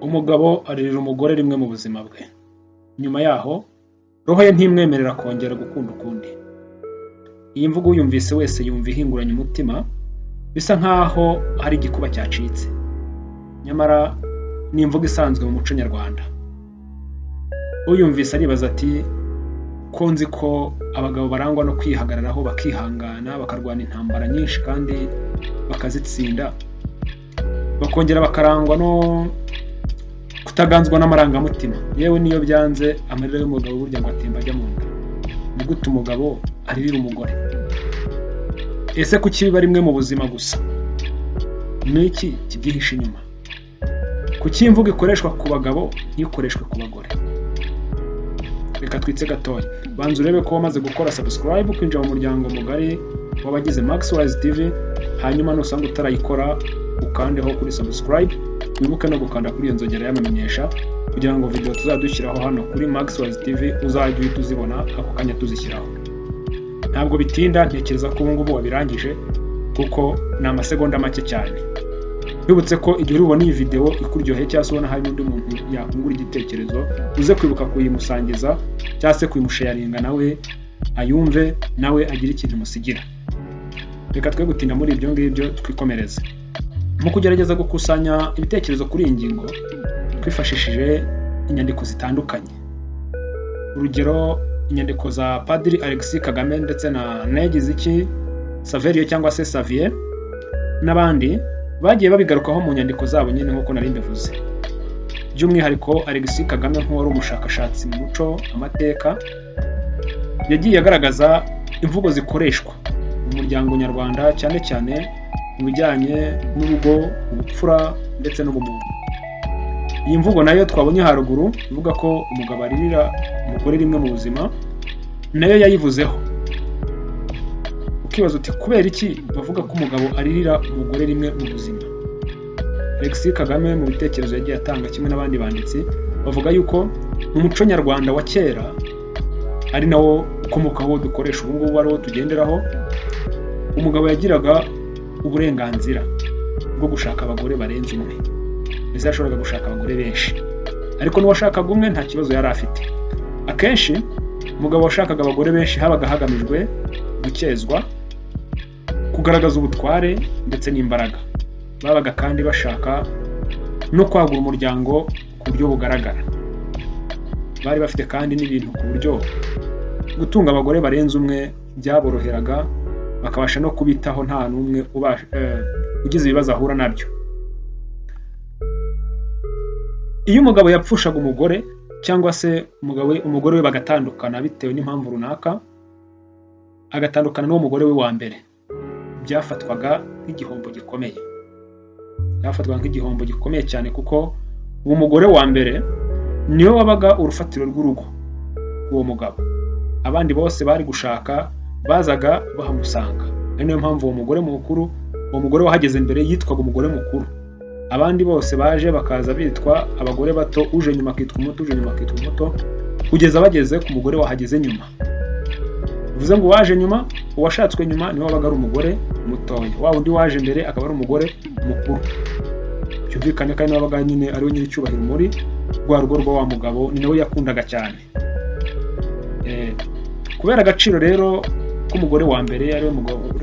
Umugabo aririra umugore rimwe mu buzima bwe. Nyuma yaho, roho ye ntimwemerera kongera gukunda ukundi. Iyi mvugo uyumvise wese yumva ihinguranya umutima, bisa nkaho hari igikuba cyacitse. Nyamara ni imvugo isanzwe mu muco nyarwanda. Uyumvise aribaza ati, ko nzi ko abagabo barangwa no kwihagararaho bakihangana, bakarwana intambara nyinshi kandi bakazitsinda, bakongera bakarangwa no kutaganzwa n'amarangamutima. Yewe niyo byanze amarira y'umugabo burya ngo atemba ajya mu nda. Ni gute umugabo aririra umugore? Ese kuki biba rimwe mu buzima gusa? Ni iki kibyihishe inyuma? Kuki imvugo ikoreshwa ku bagabo ntikoreshwe ku bagore? Reka twitse gatoya. Banza urebe ko wamaze gukora subscribe, kwinjira mu muryango mugari w'abagize Maxwise TV, hanyuma nusanga utarayikora ukandeho kuri subscribe, wibuke no gukanda kuri iyo nzogera y'amamenyesha kugira ngo video tuzadushyiraho hano kuri Maxwise TV uzajye uhita uzibona ako kanya tuzishyiraho. Ntabwo bitinda, ntekereza ko ubu ngubu wabirangije kuko ni amasegonda make cyane. Bibutse ko igihe ubona iyi video ikuryoheye cyangwa se ubona hari n'undi muntu yakungura igitekerezo, uze kwibuka kuyimusangiza cyangwa se kuyimusharinga nawe ayumve, nawe agira ikintu musigira. Reka twe gutinda muri ibyo ngibyo, twikomereze. Mu kugerageza gukusanya ibitekerezo kuri iyi ngingo, twifashishije inyandiko zitandukanye. Urugero, inyandiko za Padiri Alexis Kagame ndetse na Negiziki Saverio cyangwa se Xavier n'abandi bagiye babigarukaho mu nyandiko zabo nyine nk'uko nari mbivuze. By'umwihariko Alexis Kagame nk'uwari umushakashatsi mu muco, amateka, yagiye agaragaza imvugo zikoreshwa mu muryango nyarwanda cyane cyane mu bijyanye n'urugo, ubupfura ndetse n'ubumuntu. Iyi mvugo nayo twabonye haruguru ivuga ko umugabo aririra umugore rimwe mu buzima, nayo yayivuzeho. Ukibaza uti kubera iki bavuga ko umugabo aririra umugore rimwe mu buzima? Alexis Kagame mu bitekerezo yagiye atanga kimwe n'abandi banditsi bavuga yuko mu muco nyarwanda wa kera, ari nawo ukomokaho dukoresha ubu ngubu, ariwo tugenderaho, umugabo yagiraga uburenganzira bwo gushaka abagore barenze umwe. Ndetse yashoboraga gushaka abagore benshi, ariko n'uwashakaga umwe nta kibazo yari afite. Akenshi umugabo washakaga abagore benshi habaga hagamijwe gukezwa, kugaragaza ubutware ndetse n'imbaraga. Babaga kandi bashaka no kwagura umuryango ku buryo bugaragara. Bari bafite kandi n'ibintu ku buryo gutunga abagore barenze umwe byaboroheraga, bakabasha no kubitaho nta n'umwe ugize ibibazo ahura nabyo. Iyo umugabo yapfushaga umugore cyangwa se umugore we bagatandukana bitewe n'impamvu runaka, agatandukana n'uwo mugore we wa mbere, byafatwaga nk'igihombo gikomeye. Byafatwaga nk'igihombo gikomeye cyane kuko uwo mugore wa mbere niwe wabaga urufatiro rw'urugo rw'uwo mugabo. Abandi bose bari gushaka bazaga bahamusanga. Ari niyo mpamvu uwo mugore wahageze mbere yitwaga umugore mukuru. Abandi bose baje bakaza bitwa abagore bato, uje nyuma akitwa umuto, uje nyuma akitwa umuto, kugeza bageze ku mugore wahageze nyuma. Bivuze ngo uwaje nyuma, uwashatswe nyuma niwe wabaga ari umugore mutoya, wa undi waje mbere akaba ari umugore mukuru. Byumvikane kandi wabaga nyine ariwe nyiri cyubahiro muri rwa rugo rwa wa mugabo, ni nawe yakundaga cyane. Kubera agaciro rero k'umugore wa mbere ariwe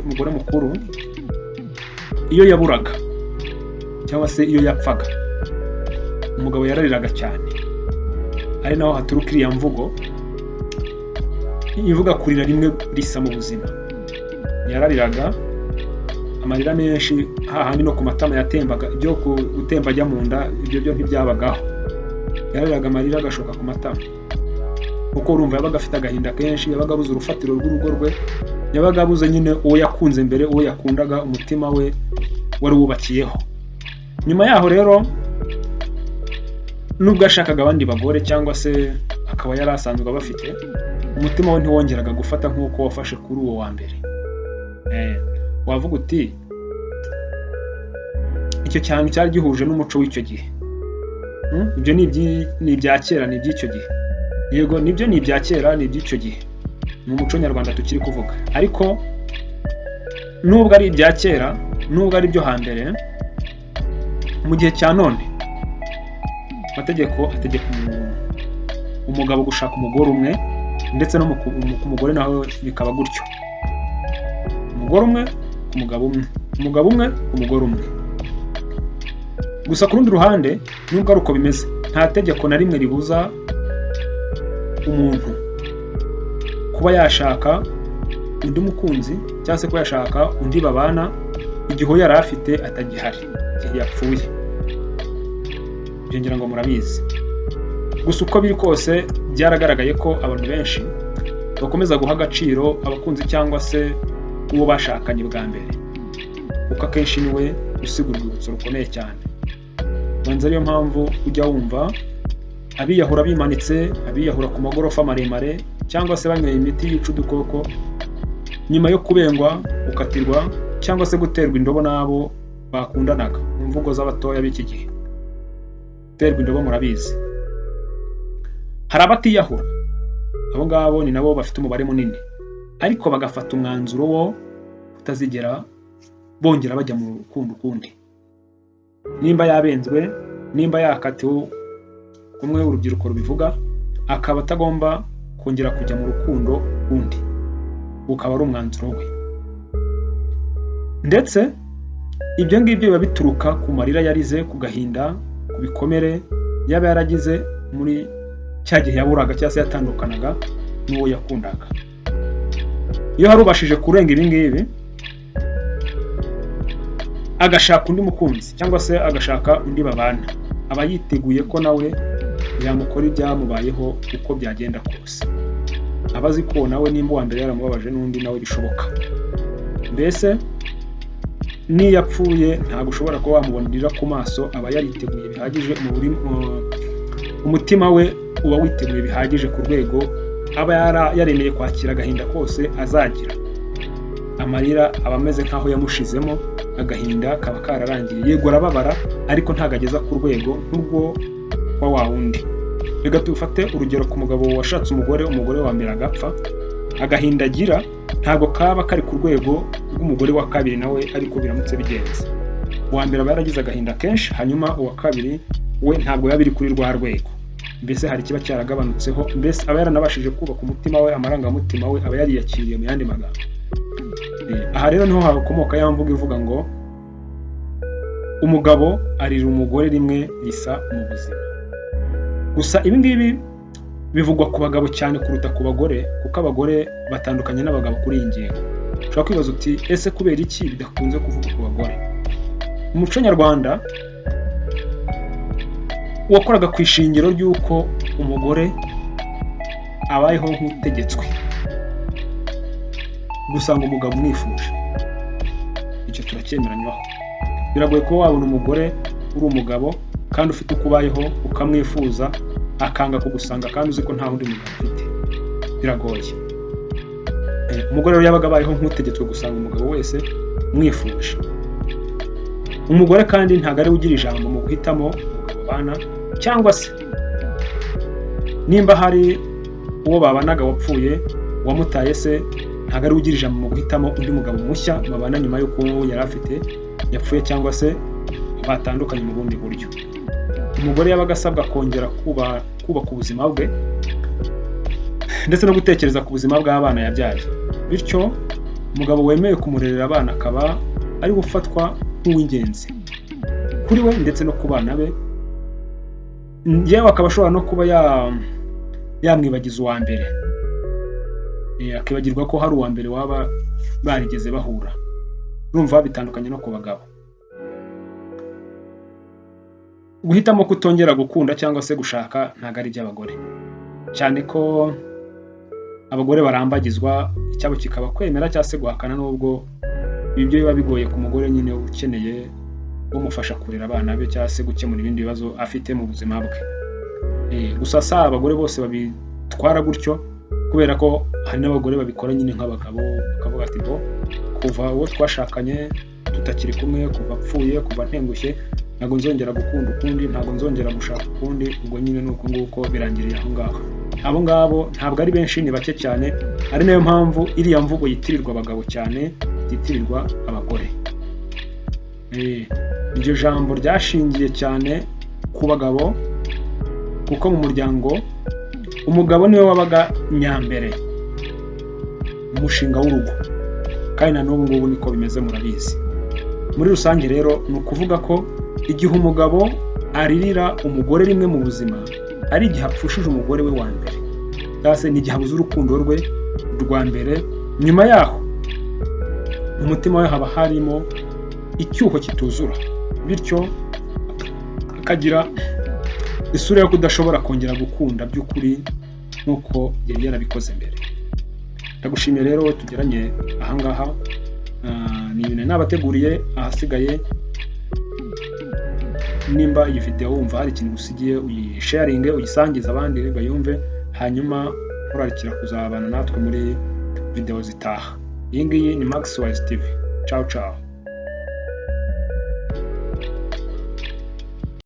umugore mukuru, iyo yaburaga cyangwa se iyo yapfaga, umugabo yarariraga cyane. Ari naho haturuka iriya mvugo ivuga kurira rimwe risa mu buzima. Yarariraga amarira menshi, hahandi no ku matama yatembaga, ibyo gutemba ajya mu nda ibyo byo ntibyabagaho. Yarariraga amarira agashoka ku matama kuko urumva yabaga afite agahinda kenshi, yabaga abuze urufatiro rw'urugo rwe, yabaga abuze nyine uwo yakunze mbere, uwo yakundaga, umutima we wari wubakiyeho. Nyuma yaho rero, nubwo yashakaga abandi bagore cyangwa se akaba yari asanzwe abafite, umutima we ntiwongeraga gufata nk'uko wafashe kuri uwo wa mbere. Wavuga uti icyo cyane cyari gihuje n'umuco w'icyo gihe. Ibyo ni ibya kera, ni iby'icyo gihe. Yego nibyo ni ibya kera, ni iby'icyo gihe, ni umuco nyarwanda tukiri kuvuga. Ariko nubwo ari ibya kera, nubwo ari byo hambere, mu gihe cya none amategeko ategeka umugabo gushaka umugore umwe, ndetse no ku mugore naho bikaba gutyo, umugore umwe ku mugabo umwe, umugabo umwe ku mugore umwe. Gusa ku rundi ruhande nubwo ari uko bimeze, nta tegeko na rimwe ribuza umuntu kuba yashaka undi mukunzi cyangwa se kuba yashaka undi babana igihe yari afite atagihari, igihe yapfuye. Ibyo ngira ngo murabizi. Gusa uko biri kose byaragaragaye ko abantu benshi bakomeza guha agaciro abakunzi cyangwa se uwo bashakanye bwa mbere, kuko akenshi niwe usiga urwibutso rukomeye cyane. Banza ariyo mpamvu ujya wumva abiyahura bimanitse, abiyahura ku magorofa maremare, cyangwa se banyweye imiti yica udukoko nyuma yo kubengwa, gukatirwa cyangwa se guterwa indobo n'abo bakundanaga. Mu mvugo z'abatoya b'iki gihe, guterwa indobo murabizi. Hari abatiyahura, abo ngabo ni nabo bafite umubare munini, ariko bagafata umwanzuro wo kutazigera bongera bajya mu rukundo ukundi. Nimba yabenzwe, nimba yakatiwe, kumwe urubyiruko rubivuga, akaba atagomba kongera kujya mu rukundo ukundi, ukaba ari umwanzuro we. Ndetse ibyo ngibyo biba bituruka ku marira yarize, ku gahinda, ku bikomere yaba yaragize muri cya gihe yaburaga cyangwa se yatandukanaga n'uwo yakundaga. Iyo hari ubashije kurenga ibi ngibi agashaka undi mukunzi cyangwa se agashaka undi babana, aba yiteguye ko nawe yamukora ibyamubayeho uko byagenda kose. Aba azi ko nawe nimba uwa mbere yaramubabaje n'undi nawe bishoboka. Mbese niyo yapfuye ntabwo ushobora kuba wamubonera ku maso, aba yariteguye bihagije, umutima we uba witeguye bihagije ku rwego aba yaremeye kwakira agahinda kose azagira. Amarira aba ameze nk'aho yamushizemo, agahinda kaba kararangiye. Yego arababara, ariko ntabwo ageza ku rwego nk'urwo wa wundi. Reka tufate urugero ku mugabo washatse umugore wa mbere agapfa, agahinda agira ntabwo kaba kari ku rwego rw'umugore wa kabiri nawe ariko biramutse bigenze. Uwa mbere aba yaragize agahinda kenshi, hanyuma uwa kabiri we ntabwo yaba biri kuri rwa rwego. Mbese hari kiba cyaragabanutseho, mbese aba yaranabashije kubaka umutima we, amarangamutima we aba yariyakiriye mu yandi magambo. Aha rero niho hakomoka ya mvugo ivuga ngo umugabo arira umugore rimwe risa mu buzima. Gusa ibi ngibi bivugwa ku bagabo cyane kuruta ku bagore, kuko abagore batandukanye n'abagabo kuri iyi ngingo. Ushobora kwibaza uti ese kubera iki bidakunze kuvuga ku bagore? Mu muco nyarwanda wakoraga ku ishingiro ry'uko umugore abayeho nk'utegetswe, gusanga umugabo umwifuje. Icyo turacyemeranywaho. Biragoye ko wabona umugore uri umugabo kandi ufite uko ubayeho ukamwifuza akanga kugusanga kandi uzi ko nta wundi mugabo ufite. Biragoye. Umugore rero yabaga abayeho nk'utegetswe gusanga umugabo wese umwifuje. Umugore kandi ntabwo ari ugira ijambo mu guhitamo umugabo bana, cyangwa se nimba hari uwo babanaga wapfuye wamutaye se, ntabwo ari ugira ijambo mu guhitamo undi mugabo mushya babana nyuma y'uko yari afite yapfuye cyangwa se batandukanye mu bundi buryo. Umugore yabaga asabwa kongera kubaka ubuzima bwe ndetse no gutekereza ku buzima bw'abana yabyaye. Bityo umugabo wemeye kumurerera abana akaba ari gufatwa nk'uw'ingenzi kuri we ndetse no ku bana be, yewe akaba ashobora no kuba yamwibagiza uwa mbere, akibagirwa ko hari uwa mbere waba barigeze bahura. Urumva bitandukanye no ku bagabo. Guhitamo kutongera gukunda cyangwa se gushaka ntabwo ari iby'abagore, cyane ko abagore barambagizwa, icyabo kikaba kwemera cyangwa se guhakana, n'ubwo ibyo biba bigoye ku mugore nyine ukeneye umufasha kurera abana be cyangwa se gukemura ibindi bibazo afite mu buzima bwe. Gusa si abagore bose babitwara gutyo, kubera ko hari n'abagore babikora nyine nk'abagabo, bakavuga ati bo kuva uwo twashakanye tutakiri kumwe, kuva apfuye, kuva ntengushye, ntabwo nzongera gukunda ukundi, ntabwo nzongera gushaka ukundi. Ubwo nyine nuko nguko birangiriye aho ngaho. Abo ngabo ntabwo ari benshi, ni bake cyane. Ari nayo mpamvu iriya mvugo yitirirwa abagabo cyane, yitirirwa abagore. Iryo jambo ryashingiye cyane ku bagabo kuko mu muryango umugabo niwe wabaga nyambere mu mushinga w'urugo, kandi na n'ubu ngubu niko bimeze murabizi. Muri rusange rero ni ukuvuga ko igihe umugabo aririra umugore rimwe mu buzima ari igihe apfushije umugore we wa mbere, cyangwa se ni igihe abuze urukundo rwe rwa mbere. Nyuma yaho mu mutima we haba harimo icyuho kituzura, bityo akagira isura yo kudashobora kongera gukunda by'ukuri nk'uko yari yarabikoze mbere. Ndagushimiye rero tugeranye ahangaha, ni ibintu nabateguriye. Ahasigaye nimba iyi video wumva hari ikintu usigiye, uyisharinge, uyisangize abandi bayumve, hanyuma urarikira kuzabana natwe muri video zitaha. Iyi ngiyi ni Maxwise TV. Ciao ciao.